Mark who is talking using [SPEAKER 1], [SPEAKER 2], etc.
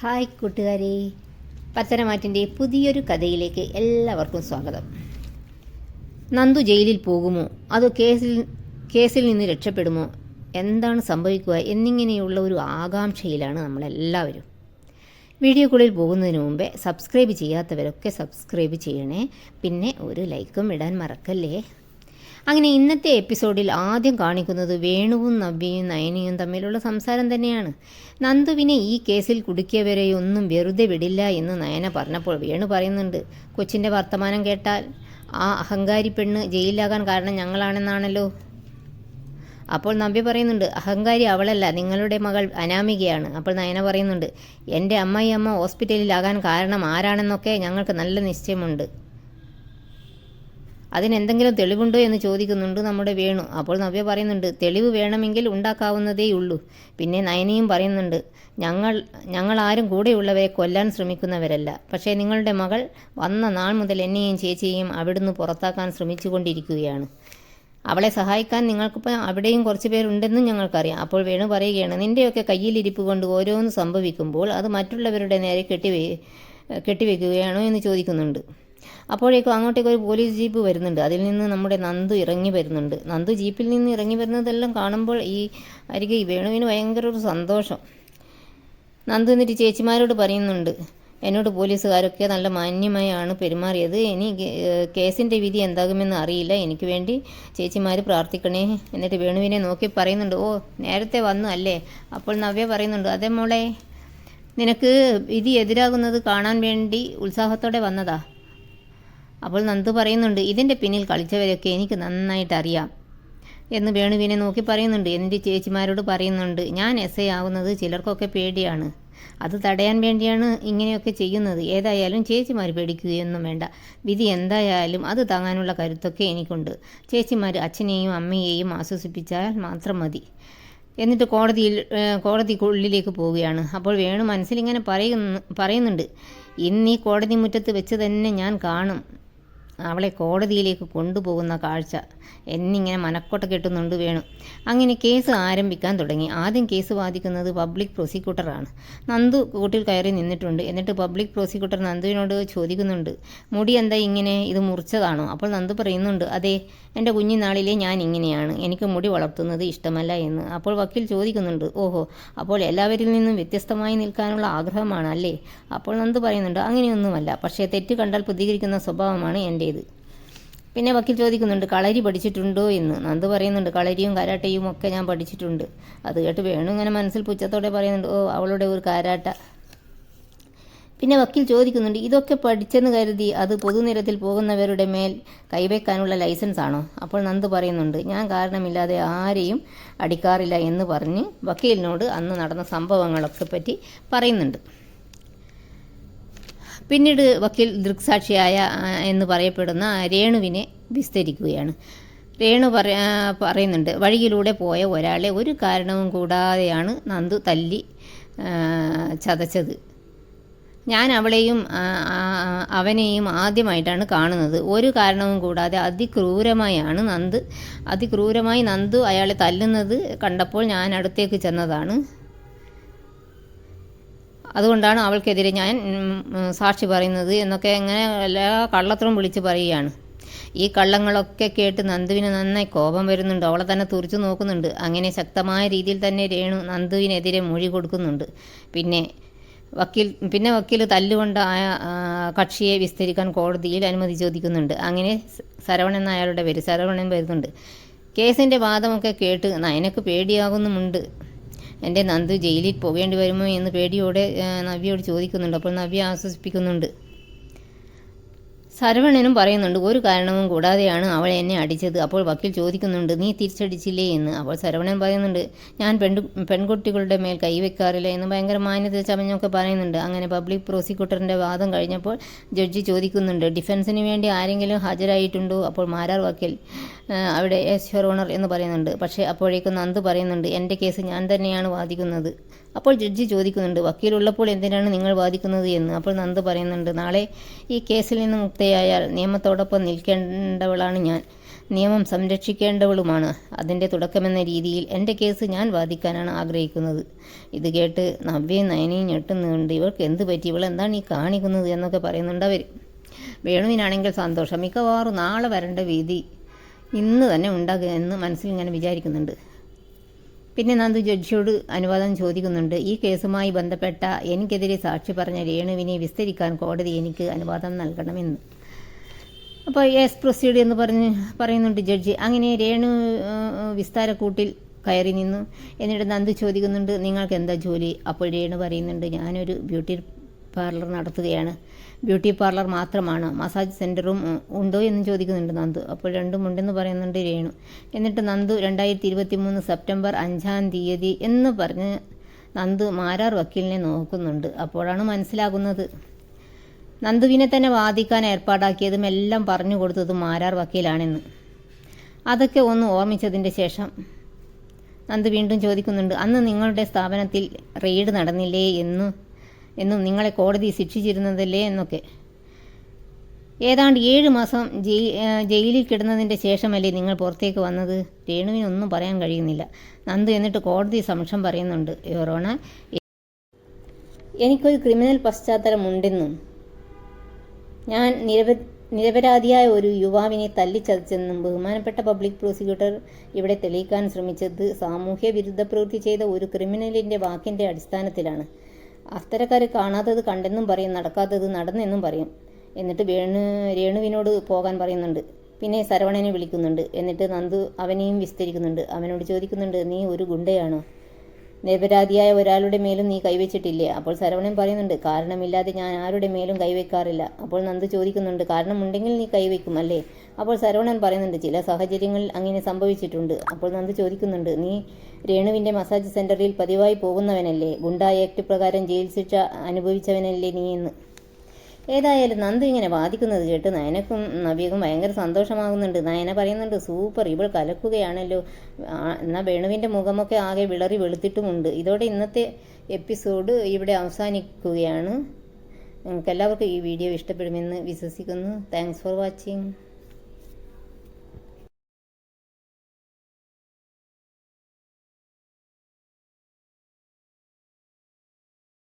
[SPEAKER 1] Hi കൂട്ടുകാരെ, പത്തനമാറ്റിൻ്റെ പുതിയൊരു കഥയിലേക്ക് എല്ലാവർക്കും സ്വാഗതം. നന്ദു ജയിലിൽ പോകുമോ അതോ കേസിൽ നിന്ന് രക്ഷപ്പെടുമോ, എന്താണ് സംഭവിക്കുക എന്നിങ്ങനെയുള്ള ഒരു ആകാംക്ഷയിലാണ് നമ്മളെല്ലാവരും. വീഡിയോക്കുള്ളിൽ പോകുന്നതിന് മുമ്പേ സബ്സ്ക്രൈബ് ചെയ്യാത്തവരൊക്കെ സബ്സ്ക്രൈബ് ചെയ്യണേ, പിന്നെ ഒരു ലൈക്കും ഇടാൻ മറക്കല്ലേ. അങ്ങനെ ഇന്നത്തെ എപ്പിസോഡിൽ ആദ്യം കാണിക്കുന്നത് വേണുവും നവ്യയും നയനയും തമ്മിലുള്ള സംസാരം തന്നെയാണ്. നന്ദുവിനെ ഈ കേസിൽ കുടുക്കിയവരെയൊന്നും വെറുതെ വിടില്ല എന്ന് നയന പറഞ്ഞപ്പോൾ വേണു പറയുന്നുണ്ട്, കൊച്ചിൻ്റെ വർത്തമാനം കേട്ടാൽ ആ അഹങ്കാരി പെണ്ണ് ജയിലിലാകാൻ കാരണം ഞങ്ങളാണെന്നാണല്ലോ. അപ്പോൾ നവ്യ പറയുന്നുണ്ട്, അഹങ്കാരി അവളല്ല, നിങ്ങളുടെ മകൾ അനാമികയാണ്. അപ്പോൾ നയന പറയുന്നുണ്ട്, എൻ്റെ അമ്മ ഹോസ്പിറ്റലിലാകാൻ കാരണം ആരാണെന്നൊക്കെ ഞങ്ങൾക്ക് നല്ല നിശ്ചയമുണ്ട്. അതിനെന്തെങ്കിലും തെളിവുണ്ടോ എന്ന് ചോദിക്കുന്നുണ്ട് നമ്മുടെ വേണു. അപ്പോൾ നവ്യ പറയുന്നുണ്ട്, തെളിവ് വേണമെങ്കിൽ ഉണ്ടാക്കാവുന്നതേയുള്ളൂ. പിന്നെ നയനയും പറയുന്നുണ്ട്, ഞങ്ങൾ ആരും കൂടെയുള്ളവരെ കൊല്ലാൻ ശ്രമിക്കുന്നവരല്ല. പക്ഷേ നിങ്ങളുടെ മകൾ വന്ന നാൾ മുതൽ എന്നെയും ചേച്ചിയെയും അവിടുന്ന് പുറത്താക്കാൻ ശ്രമിച്ചുകൊണ്ടിരിക്കുകയാണ്. അവളെ സഹായിക്കാൻ നിങ്ങൾക്കിപ്പോൾ അവിടെയും കുറച്ച് പേരുണ്ടെന്നും ഞങ്ങൾക്കറിയാം. അപ്പോൾ വേണു പറയുകയാണ്, നിൻ്റെയൊക്കെ കയ്യിലിരിപ്പ് കൊണ്ട് ഓരോന്ന് സംഭവിക്കുമ്പോൾ അത് മറ്റുള്ളവരുടെ നേരെ കെട്ടിവെക്കുകയാണോ എന്ന് ചോദിക്കുന്നുണ്ട്. അപ്പോഴേക്കും അങ്ങോട്ടേക്ക് ഒരു പോലീസ് ജീപ്പ് വരുന്നുണ്ട്. അതിൽ നിന്ന് നമ്മുടെ നന്ദു ഇറങ്ങി വരുന്നുണ്ട്. നന്ദു ജീപ്പിൽ നിന്ന് ഇറങ്ങി വരുന്നതെല്ലാം കാണുമ്പോൾ ഈ അരികെ വേണുവിന് ഭയങ്കര ഒരു സന്തോഷം. നന്ദു എന്നിട്ട് ചേച്ചിമാരോട് പറയുന്നുണ്ട്, എന്നോട് പോലീസുകാരൊക്കെ നല്ല മാന്യമായാണ് പെരുമാറിയത്. ഇനി കേസിൻ്റെ വിധി എന്താകുമെന്ന് അറിയില്ല, എനിക്ക് വേണ്ടി ചേച്ചിമാർ പ്രാർത്ഥിക്കണേ. എന്നിട്ട് വേണുവിനെ നോക്കി പറയുന്നുണ്ട്, ഓ നേരത്തെ വന്നു അല്ലേ. അപ്പോൾ നവ്യ പറയുന്നുണ്ട്, അതെ മോളെ, നിനക്ക് വിധി എതിരാകുന്നത് കാണാൻ വേണ്ടി ഉത്സാഹത്തോടെ വന്നതാ. അപ്പോൾ നന്ദു പറയുന്നുണ്ട്, ഇതിൻ്റെ പിന്നിൽ കളിച്ചവരൊക്കെ എനിക്ക് നന്നായിട്ട് അറിയാം എന്ന് വേണുവിനെ നോക്കി പറയുന്നുണ്ട്. എൻ്റെ ചേച്ചിമാരോട് പറയുന്നുണ്ട്, ഞാൻ എസ് ആവുന്നത് ചിലർക്കൊക്കെ പേടിയാണ്, അത് തടയാൻ വേണ്ടിയാണ് ഇങ്ങനെയൊക്കെ ചെയ്യുന്നത്. ഏതായാലും ചേച്ചിമാർ പേടിക്കുകയൊന്നും വേണ്ട, വിധി എന്തായാലും അത് താങ്ങാനുള്ള കരുത്തൊക്കെ എനിക്കുണ്ട്. ചേച്ചിമാർ അച്ഛനെയും അമ്മയെയും ആശ്വസിപ്പിച്ചാൽ മാത്രം മതി. എന്നിട്ട് കോടതിക്കുള്ളിലേക്ക് പോവുകയാണ്. അപ്പോൾ വേണു മനസ്സിലിങ്ങനെ പറയുന്നുണ്ട്, ഇന്ന് ഈ കോടതി മുറ്റത്ത് വെച്ച് തന്നെ ഞാൻ കാണും അവളെ കോടതിയിലേക്ക് കൊണ്ടുപോകുന്ന കാഴ്ച എന്നിങ്ങനെ മനക്കോട്ട കെട്ടുന്നുണ്ട് വേണു. അങ്ങനെ കേസ് ആരംഭിക്കാൻ തുടങ്ങി. ആദ്യം കേസ് വാദിക്കുന്നത് പബ്ലിക് പ്രോസിക്യൂട്ടറാണ്. നന്ദു കൂട്ടിൽ കയറി നിന്നിട്ടുണ്ട്. എന്നിട്ട് പബ്ലിക് പ്രോസിക്യൂട്ടർ നന്ദുവിനോട് ചോദിക്കുന്നുണ്ട്, മുടി എന്താ ഇങ്ങനെ, ഇത് മുറിച്ചതാണോ? അപ്പോൾ നന്ദു പറയുന്നുണ്ട്, അതെ, എൻ്റെ കുഞ്ഞിനാളിലെ ഞാൻ ഇങ്ങനെയാണ്, എനിക്ക് മുടി വളർത്തുന്നത് ഇഷ്ടമല്ല എന്ന്. അപ്പോൾ വക്കീൽ ചോദിക്കുന്നുണ്ട്, ഓഹോ, അപ്പോൾ എല്ലാവരിൽ നിന്നും വ്യത്യസ്തമായി നിൽക്കാനുള്ള ആഗ്രഹമാണ് അല്ലേ? അപ്പോൾ നന്ദു പറയുന്നുണ്ട്, അങ്ങനെയൊന്നുമല്ല, പക്ഷേ തെറ്റ് കണ്ടാൽ പ്രതികരിക്കുന്ന സ്വഭാവമാണ് എൻ്റേത്. പിന്നെ വക്കീൽ ചോദിക്കുന്നുണ്ട്, കളരി പഠിച്ചിട്ടുണ്ടോ എന്ന്. നന്ദു പറയുന്നുണ്ട്, കളരിയും കരാട്ടയും ഒക്കെ ഞാൻ പഠിച്ചിട്ടുണ്ട്. അത് കേട്ട് വേണു ഇങ്ങനെ മനസ്സിൽ പുച്ഛത്തോടെ പറയുന്നുണ്ട്, ഓ അവളുടെ ഒരു കരാട്ട. പിന്നെ വക്കീൽ ചോദിക്കുന്നുണ്ട്, ഇതൊക്കെ പഠിച്ചെന്ന് കരുതി അത് പൊതുനിരത്തിൽ പോകുന്നവരുടെ മേൽ കൈവയ്ക്കാനുള്ള ലൈസൻസ് ആണോ? അപ്പോൾ നന്ദു പറയുന്നുണ്ട്, ഞാൻ കാരണമില്ലാതെ ആരെയും അടിക്കാറില്ല എന്ന് പറഞ്ഞ് വക്കീലിനോട് അന്ന് നടന്ന സംഭവങ്ങളൊക്കെ പറ്റി പറയുന്നുണ്ട്. പിന്നീട് വക്കീൽ ദൃക്സാക്ഷിയായ എന്ന് പറയപ്പെടുന്ന രേണുവിനെ വിസ്തരിക്കുകയാണ്. രേണു പറയുന്നുണ്ട്, വഴിയിലൂടെ പോയ ഒരാളെ ഒരു കാരണവും കൂടാതെയാണ് നന്ദു തല്ലി ചതച്ചത്. ഞാൻ അവളെയും അവനെയും ആദ്യമായിട്ടാണ് കാണുന്നത്. ഒരു കാരണവും കൂടാതെ അതിക്രൂരമായി നന്ദു അയാളെ തല്ലുന്നത് കണ്ടപ്പോൾ ഞാൻ അടുത്തേക്ക് ചെന്നതാണ്. അതുകൊണ്ടാണ് അവൾക്കെതിരെ ഞാൻ സാക്ഷി പറയുന്നത് എന്നൊക്കെ ഇങ്ങനെ എല്ലാ കള്ളത്തരവും വിളിച്ച് പറയുകയാണ്. ഈ കള്ളങ്ങളൊക്കെ കേട്ട് നന്ദുവിന് നന്നായി കോപം വരുന്നുണ്ട്. അവളെ തന്നെ തുറിച്ചു നോക്കുന്നുണ്ട്. അങ്ങനെ ശക്തമായ രീതിയിൽ തന്നെ രേണു നന്ദുവിനെതിരെ മൊഴി കൊടുക്കുന്നുണ്ട്. പിന്നെ വക്കീൽ തല്ലുകൊണ്ട് കക്ഷിയെ വിസ്തരിക്കാൻ കോടതിയിൽ അനുമതി ചോദിക്കുന്നുണ്ട്. അങ്ങനെ ശരവണൻ വരുന്നുണ്ട്. കേസിൻ്റെ വാദമൊക്കെ കേട്ട് നയനക്ക് പേടിയാകുന്നുമുണ്ട്. എൻ്റെ നന്ദു ജയിലിൽ പോകേണ്ടി വരുമോ എന്ന് പേടിയോടെ നവ്യയോട് ചോദിക്കുന്നുണ്ട്. അപ്പോൾ നവ്യ ആശ്വസിപ്പിക്കുന്നുണ്ട്. ശരവണനും പറയുന്നുണ്ട്, ഒരു കാരണവും കൂടാതെയാണ് അവൾ എന്നെ അടിച്ചത്. അപ്പോൾ വക്കീൽ ചോദിക്കുന്നുണ്ട്, നീ തിരിച്ചടിച്ചില്ലേ എന്ന്. അപ്പോൾ ശരവണൻ പറയുന്നുണ്ട്, ഞാൻ പെൺകുട്ടികളുടെ മേൽ കൈവയ്ക്കാറില്ല എന്ന് ഭയങ്കര മാന്യത ചമഞ്ഞൊക്കെ പറയുന്നുണ്ട്. അങ്ങനെ പബ്ലിക് പ്രോസിക്യൂട്ടറിൻ്റെ വാദം കഴിഞ്ഞപ്പോൾ ജഡ്ജി ചോദിക്കുന്നുണ്ട്, ഡിഫൻസിന് വേണ്ടി ആരെങ്കിലും ഹാജരായിട്ടുണ്ടോ? അപ്പോൾ മാരാർ വക്കീൽ അവിടെ യുവർ ഓണർ എന്ന് പറയുന്നുണ്ട്. പക്ഷേ അപ്പോഴേക്കും നന്ദു പറയുന്നുണ്ട്, എൻ്റെ കേസ് ഞാൻ തന്നെയാണ് വാദിക്കുന്നത്. അപ്പോൾ ജഡ്ജി ചോദിക്കുന്നുണ്ട്, വക്കീലുള്ളപ്പോൾ എന്തിനാണ് നിങ്ങൾ വാദിക്കുന്നത് എന്ന്. അപ്പോൾ നന്ദു പറയുന്നുണ്ട്, നാളെ ഈ കേസിൽ നിന്ന് മുക്തയായാൽ നിയമത്തോടൊപ്പം നിൽക്കേണ്ടവളാണ് ഞാൻ. നിയമം സംരക്ഷിക്കേണ്ടവളുമാണ്. അതിൻ്റെ തുടക്കമെന്ന രീതിയിൽ എൻ്റെ കേസ് ഞാൻ വാദിക്കാനാണ് ആഗ്രഹിക്കുന്നത്. ഇത് കേട്ട് നവ്യയും നയനയും ഞെട്ടുന്നുണ്ട്. ഇവൾക്ക് എന്ത് പറ്റി, ഇവൾ എന്താണ് ഈ കാണിക്കുന്നത് എന്നൊക്കെ പറയുന്നുണ്ട് അവർ. വേണുവിനാണെങ്കിൽ സന്തോഷം. മിക്കവാറും നാളെ വരേണ്ട വിധി ഇന്ന് തന്നെ ഉണ്ടാകുക എന്ന് മനസ്സിൽ ഇങ്ങനെ വിചാരിക്കുന്നുണ്ട്. പിന്നെ നന്ദു ജഡ്ജിയോട് അനുവാദം ചോദിക്കുന്നുണ്ട്. ഈ കേസുമായി ബന്ധപ്പെട്ട എനിക്കെതിരെ സാക്ഷി പറഞ്ഞ രേണുവിനെ വിസ്തരിക്കാൻ കോടതി എനിക്ക് അനുവാദം നൽകണമെന്ന്. അപ്പോൾ യെസ് പ്രൊസീഡ് എന്ന് പറയുന്നുണ്ട് ജഡ്ജി. അങ്ങനെ രേണു വിസ്താരക്കൂട്ടിൽ കയറി നിന്നു. എന്നിട്ട് നന്ദു ചോദിക്കുന്നുണ്ട്, നിങ്ങൾക്ക് എന്താ ജോലി? അപ്പോൾ രേണു പറയുന്നുണ്ട്, ഞാനൊരു ബ്യൂട്ടി പാർലർ നടത്തുകയാണ്. ബ്യൂട്ടി പാർലർ മാത്രമാണോ, മസാജ് സെൻറ്ററും ഉണ്ടോ എന്ന് ചോദിക്കുന്നുണ്ട് നന്ദു. അപ്പോൾ രണ്ടും ഉണ്ടെന്ന് പറയുന്നുണ്ട് രേണു. എന്നിട്ട് നന്ദു 2023 സെപ്റ്റംബർ 5-ാം തീയതി എന്ന് പറഞ്ഞ് നന്ദു മാരാർ വക്കീലിനെ നോക്കുന്നുണ്ട്. അപ്പോഴാണ് മനസ്സിലാകുന്നത് നന്ദുവിനെ തന്നെ വാദിക്കാൻ ഏർപ്പാടാക്കിയതും എല്ലാം പറഞ്ഞു കൊടുത്തതും മാരാർ വക്കീലാണെന്ന്. അതൊക്കെ ഒന്ന് ഓർമ്മിച്ചതിൻ്റെ ശേഷം നന്ദു വീണ്ടും ചോദിക്കുന്നുണ്ട്, അന്ന് നിങ്ങളുടെ സ്ഥാപനത്തിൽ റെയ്ഡ് നടന്നില്ലേ എന്നും നിങ്ങളെ കോടതി ശിക്ഷിച്ചിരുന്നതല്ലേ എന്നൊക്കെ. ഏതാണ്ട് 7 മാസം ജയിലിൽ കിടന്നതിൻ്റെ ശേഷമല്ലേ നിങ്ങൾ പുറത്തേക്ക് വന്നത്? രേണുവിനൊന്നും പറയാൻ കഴിയുന്നില്ല. നന്ദു എന്നിട്ട് കോടതി സമക്ഷം പറയുന്നുണ്ട്, യുവർ ഓണർ, എനിക്കൊരു ക്രിമിനൽ പശ്ചാത്തലമുണ്ടെന്നും ഞാൻ നിരപരാധിയായ ഒരു യുവാവിനെ തല്ലിച്ചതച്ചെന്നും ബഹുമാനപ്പെട്ട പബ്ലിക് പ്രോസിക്യൂട്ടർ ഇവിടെ തെളിയിക്കാൻ ശ്രമിച്ചത് സാമൂഹ്യ വിരുദ്ധ പ്രവൃത്തി ചെയ്ത ഒരു ക്രിമിനലിൻ്റെ വാക്കിൻ്റെ അടിസ്ഥാനത്തിലാണ്. അത്തരക്കാർ കാണാത്തത് കണ്ടെന്നും പറയും, നടക്കാത്തത് നടന്നെന്നും പറയും. എന്നിട്ട് രേണുവിനോട് പോകാൻ പറയുന്നുണ്ട്. പിന്നെ ശരവണനെ വിളിക്കുന്നുണ്ട്. എന്നിട്ട് നന്ദു അവനെയും വിസ്തരിക്കുന്നുണ്ട്. അവനോട് ചോദിക്കുന്നുണ്ട്, നീ ഒരു ഗുണ്ടയാണോ? നിരപരാധിയായ ഒരാളുടെ മേലും നീ കൈവച്ചിട്ടില്ലേ? അപ്പോൾ ശരവണൻ പറയുന്നുണ്ട്, കാരണമില്ലാതെ ഞാൻ ആരുടെ മേലും കൈവയ്ക്കാറില്ല. അപ്പോൾ നന്ദു ചോദിക്കുന്നുണ്ട്, കാരണമുണ്ടെങ്കിൽ നീ കൈവയ്ക്കും അല്ലേ? അപ്പോൾ ശരവണൻ പറയുന്നുണ്ട്, ചില സാഹചര്യങ്ങളിൽ അങ്ങനെ സംഭവിച്ചിട്ടുണ്ട്. അപ്പോൾ നന്ദു ചോദിക്കുന്നുണ്ട്, നീ രേണുവിൻ്റെ മസാജ് സെൻറ്ററിൽ പതിവായി പോകുന്നവനല്ലേ? ഗുണ്ടാ ആക്ട് പ്രകാരം ജയിൽ ശിക്ഷ അനുഭവിച്ചവനല്ലേ നീ എന്ന്. ഏതായാലും നന്ദു ഇങ്ങനെ വാദിക്കുന്നത് കേട്ട് നയനക്കും നവ്യക്കും ഭയങ്കര സന്തോഷമാകുന്നുണ്ട്. നയന പറയുന്നുണ്ട്, സൂപ്പർ, ഇവൾ കലക്കുകയാണല്ലോ. എന്നാൽ വേണുവിൻ്റെ മുഖമൊക്കെ ആകെ വിളറി വെളുത്തിട്ടുമുണ്ട്. ഇതോടെ ഇന്നത്തെ എപ്പിസോഡ് ഇവിടെ അവസാനിക്കുകയാണ്. നിങ്ങൾക്ക് എല്ലാവർക്കും ഈ വീഡിയോ ഇഷ്ടപ്പെടുമെന്ന് വിശ്വസിക്കുന്നു. Thanks for watching.